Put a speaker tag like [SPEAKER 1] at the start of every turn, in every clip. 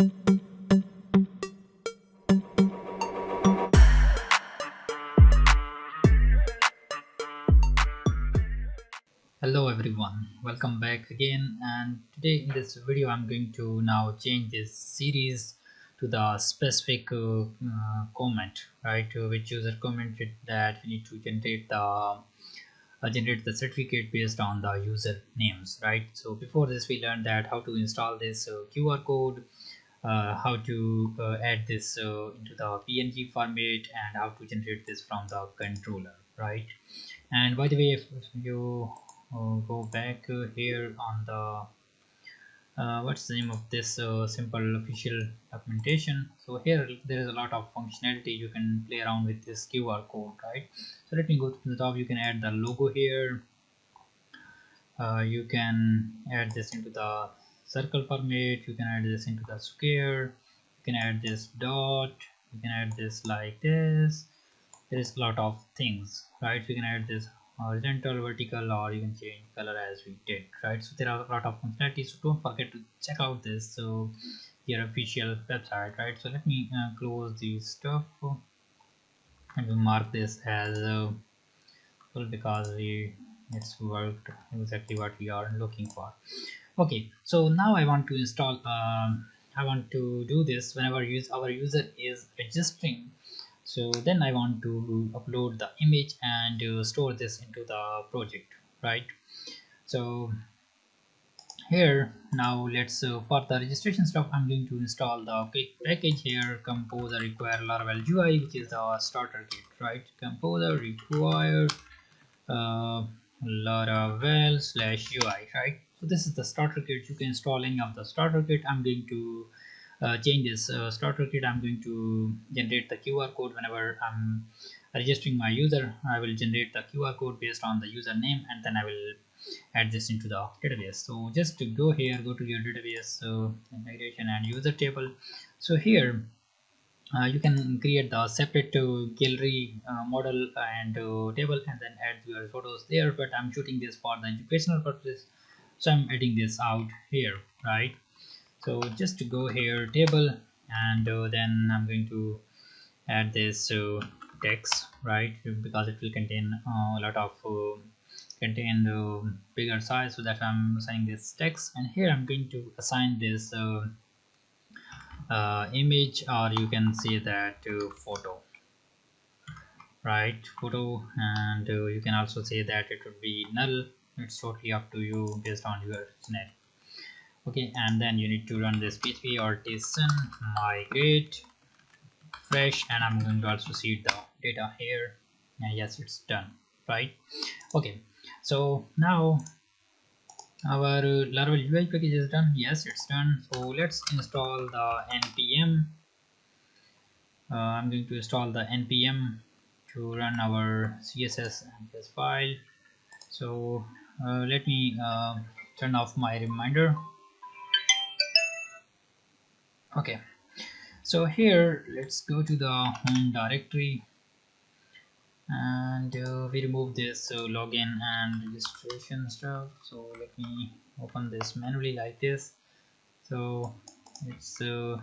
[SPEAKER 1] Hello everyone, welcome back again, and today in this video I'm going to now change this series to the specific comment, right, which user commented that we need to generate the certificate based on the user names, right? So before this we learned that how to install this QR code, how to add this into the PNG format, and how to generate this from the controller, right? And by the way, if you go back here on the what's the name of this simple official documentation, so here there is a lot of functionality. You can play around with this QR code, right? So let me go to the top. You can add the logo here. You can add this into the circle format. You can add this into the square. You can add this dot. You can add this like this. There is a lot of things, right? You can add this horizontal, vertical, or you can change color as we did, right? So there are a lot of functionalities, so don't forget to check out this your official website, right? So let me close this stuff and we mark this as full because it's worked exactly what we are looking for. Okay, so now I want to install I want to do this whenever our user is registering. So then I want to upload the image and store this into the project, right? So here now let's for the registration stuff I'm going to install the quick package here. Composer require Laravel UI, which is the starter kit, right? Composer require uh, Laravel /UI, right? So this is the starter kit. You can install any of the starter kit. I'm going to change this starter kit. I'm going to generate the QR code whenever I'm registering my user. I will generate the QR code based on the username, and then I will add this into the database. So just to go here, go to your database integration and user table. So here you can create the separate gallery model and table, and then add your photos there, but I'm shooting this for the educational purposes, so I'm adding this out here, right? So just to go here, table, and then I'm going to add this text, right, because it will contain a lot of contain bigger size, so that I'm assigning this text, and here I'm going to assign this image, or you can say that photo, right? Photo, and you can also say that it would be null. It's totally up to you based on your scenario. Okay, and then you need to run this php artisan migrate fresh, and I'm going to also see the data here, and yes, it's done, right? Okay, so now our Laravel UI package is done. Yes, it's done. So let's install the npm. I'm going to install the npm to run our css and this file. So let me turn off my reminder. Okay, so here let's go to the home directory, and we remove this login and registration stuff. So let me open this manually like this. So it's still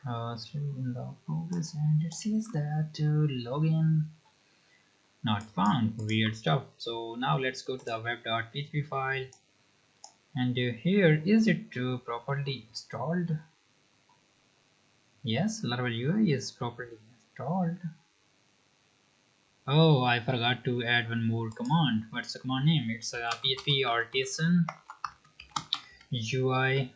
[SPEAKER 1] in the progress, and it says that login not found, weird stuff. So now let's go to the web.php file, and here is it properly installed? Yes, Laravel UI is properly installed. Oh, I forgot to add one more command. What's the command name? It's php artisan UI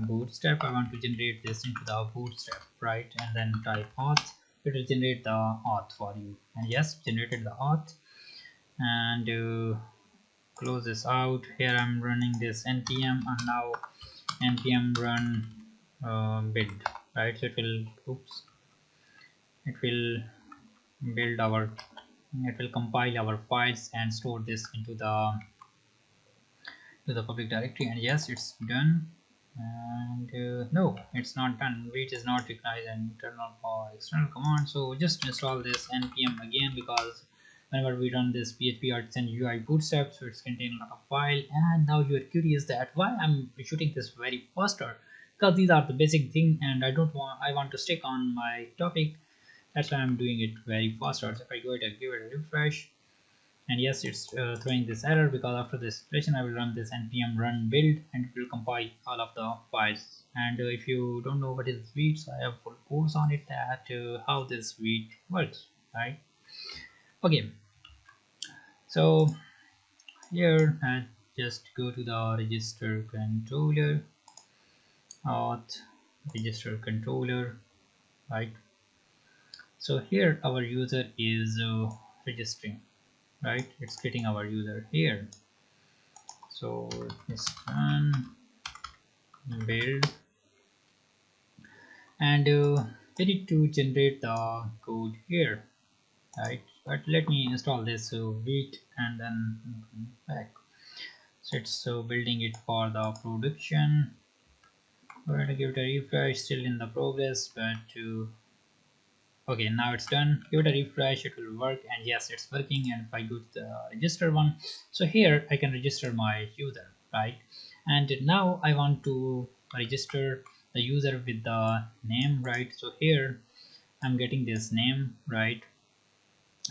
[SPEAKER 1] bootstrap. I want to generate this into the bootstrap, right? And then type auth. It will generate the auth for you. And yes, generated the auth. And close this out. Here I'm running this npm, and now npm run build, right? So it will, oops, it will build our, it will compile our files and store this into the public directory, and yes, it's done. And no, it's not done. Wait is not recognize an internal or external command. So just install this npm again, because whenever we run this php artisan UI bootstrap, so it's contain a lot of file. And now you're curious that why I'm shooting this very faster, because these are the basic thing, and I want to stick on my topic. That's why I'm doing it very faster. So if I go ahead and give it a refresh, and yes, it's throwing this error because after this installation I will run this npm run build and it will compile all of the files. And if you don't know what is Vite, so I have full course on it, that how this Vite works, right? Okay, so here I just go to the register controller, auth register controller, right? So here our user is registering, right? It's getting our user here. So this run build, and we need to generate the code here, right? But let me install this Vite and then back. So it's building it for the production. We're going to give it a refresh, still in the progress, but okay, now it's done. Give it a refresh, it will work, and yes, it's working. And if I go to the register one, so here I can register my user, right? And now I want to register the user with the name, right? So here I'm getting this name, right?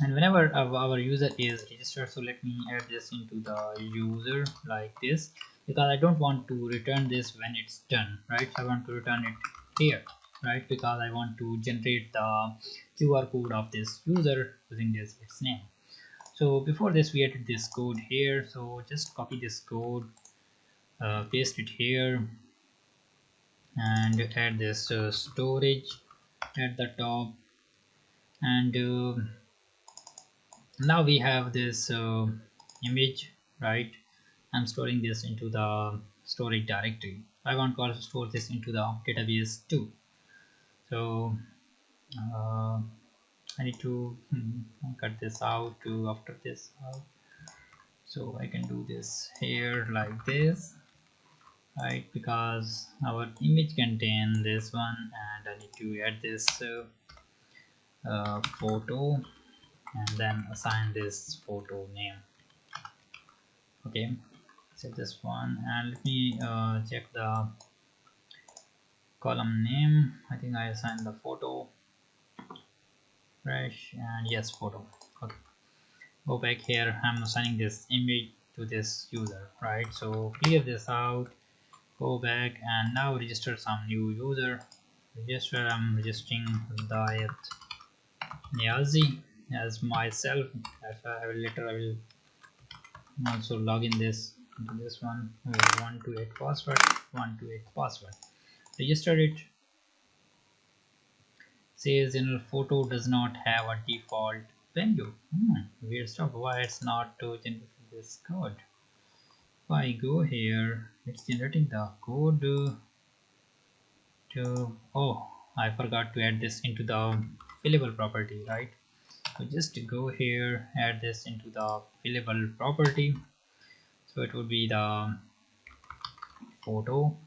[SPEAKER 1] And whenever our user is registered, so let me add this into the user like this, because I don't want to return this when it's done, right? I want to return it here, right? Because I want to generate the QR code of this user using this its name. So before this we added this code here, so just copy this code, paste it here, and add this storage at the top. And now we have this image, right? I'm storing this into the storage directory. I want to also store this into the database too. So uh, I need to cut this out to after this out. So I can do this here like this, right? Because our image contain this one, and I need to add this photo, and then assign this photo name. Okay, set this one, and let me check the column name. I think I assigned the photo, fresh, and yes, photo. Okay, go back here. I'm assigning this image to this user, right? So clear this out, go back, and now register some new user. Register, I'm registering Dayat Niazi as myself. I will later I will also log in this into this one with 128 password, 128 password. Register it. Says in photo does not have a default value. Weird stuff. Why it's not to generate this code? If I go here, it's generating the code to, oh, I forgot to add this into the fillable property, right? So just go here, add this into the fillable property. So it would be the photo.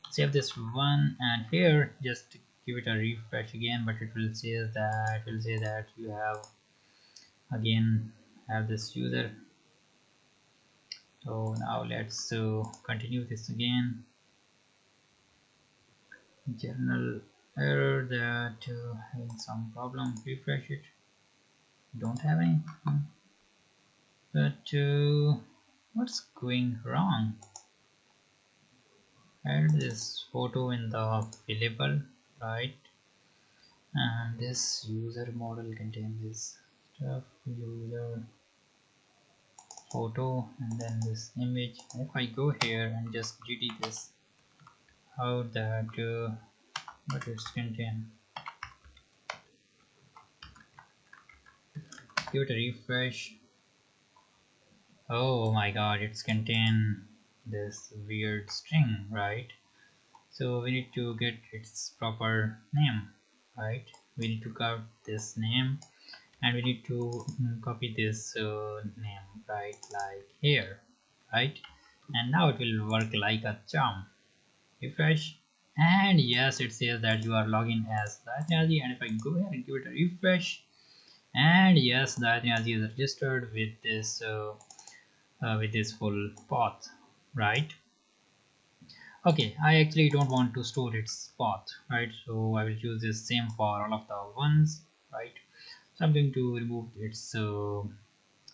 [SPEAKER 1] Save this one, and here just give it a refresh again, but it will say that you have again have this user. So now let's continue this again. Journal error that having some problem. Refresh it. Don't have any. But what's going wrong? Add this photo in the fillable, right? And this user model contains this stuff, user photo, and then this image. If I go here and just GD this out, that what it's contain, give it a refresh. Oh my god, it's contain this weird string, right? So we need to get its proper name, right? We need to cut this name, and we need to copy this name, right, like here, right? And now it will work like a charm. Refresh, and yes, it says that you are logging as Dayatniazi. And if I go here and give it a refresh, and yes, Dayatniazi is registered with this full path, right? Okay, I actually don't want to store its path, right? So I will use this same for all of the ones, right? So I'm going to remove its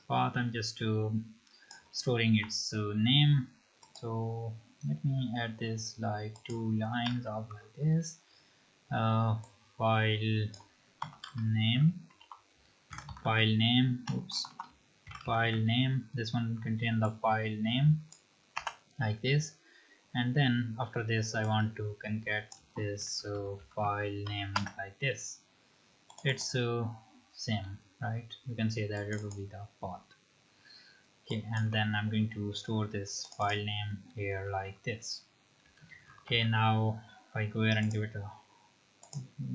[SPEAKER 1] path. I'm just storing its name. So let me add this like 2 lines of like this. File name, file name. Oops, file name. This one contain the file name like this, and then after this I want to concat this file name like this. It's same, right? You can say that it will be the path. Okay, and then I'm going to store this file name here like this. Okay, now if I go here and give it a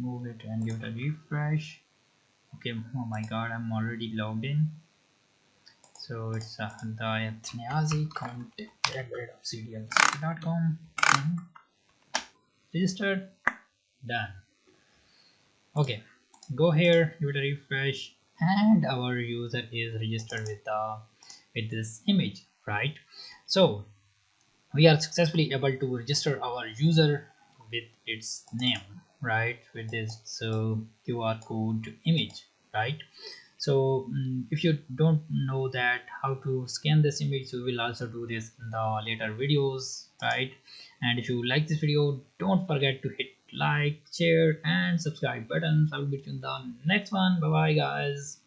[SPEAKER 1] move it and give it a refresh. Okay, oh my god, I'm already logged in. So it's the Ethniazi contact@cdlc.com. Registered, done. Okay, go here, give it a refresh, and our user is registered with the with this image, right? So we are successfully able to register our user with its name, right, with this QR code image, right? So if you don't know that how to scan this image, we will also do this in the later videos, right? And if you like this video, don't forget to hit like, share and subscribe buttons. I will meet you in the next one. Bye bye guys.